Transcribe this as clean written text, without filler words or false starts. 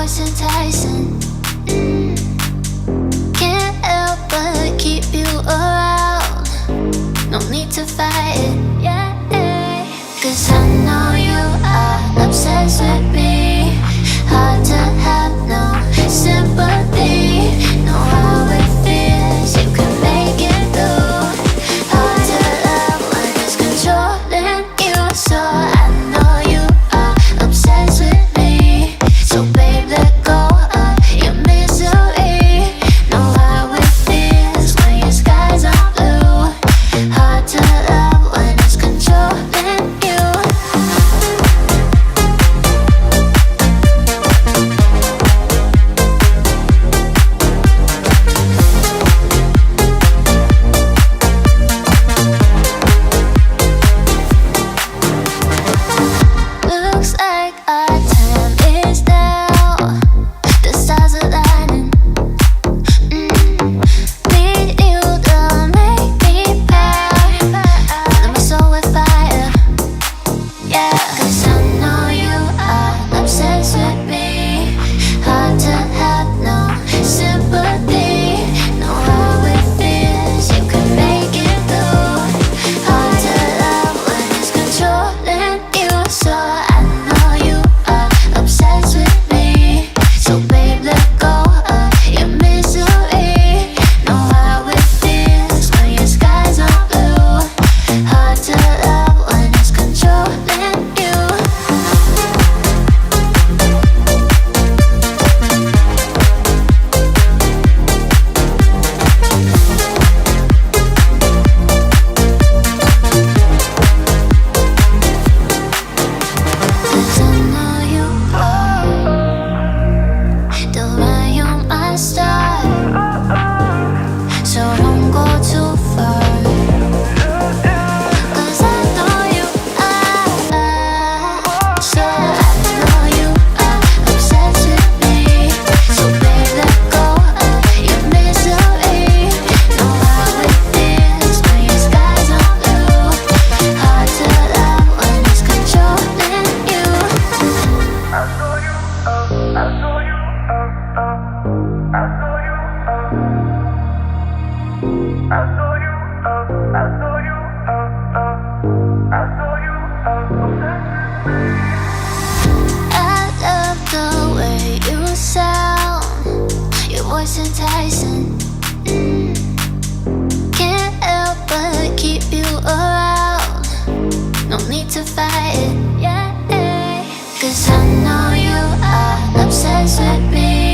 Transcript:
voice enticing. Can't help but keep you around. No need to fight it, yeah. 'Cause I know you are obsessed with me. Hard to have no sympathy. Know how it feels, you can make it through. Hard to love when it's controlling you. So I know you are obsessed with me. So babe, let go of your misery. Know how it feels when your skies are blue. Hard to love when it's controlling you. Looks like our time is now. The stars are lining. Need you to make me proud. Fill my soul with fire. Yeah, 'cause I know you are obsessed with me. Hard to have no sympathy. Know how it feels, you can make it through. Hard to love when it's controlling you. So I know you are obsessed with me. So babe, let go of your misery. Know how it feels when your skies are blue. Hard to love when it's controlling you. Cause I know you are the light on my star. So don't go too far. 'Cause I know you are. So I know you are obsessed with me. So babe, let go of your misery. Know how it feels when your skies are blue. Hard to love when it's controlling you. I love the way you sound. Your voice enticing. Can't help but keep you around. No need to fight it, yeah. 'Cause I know you are obsessed with me.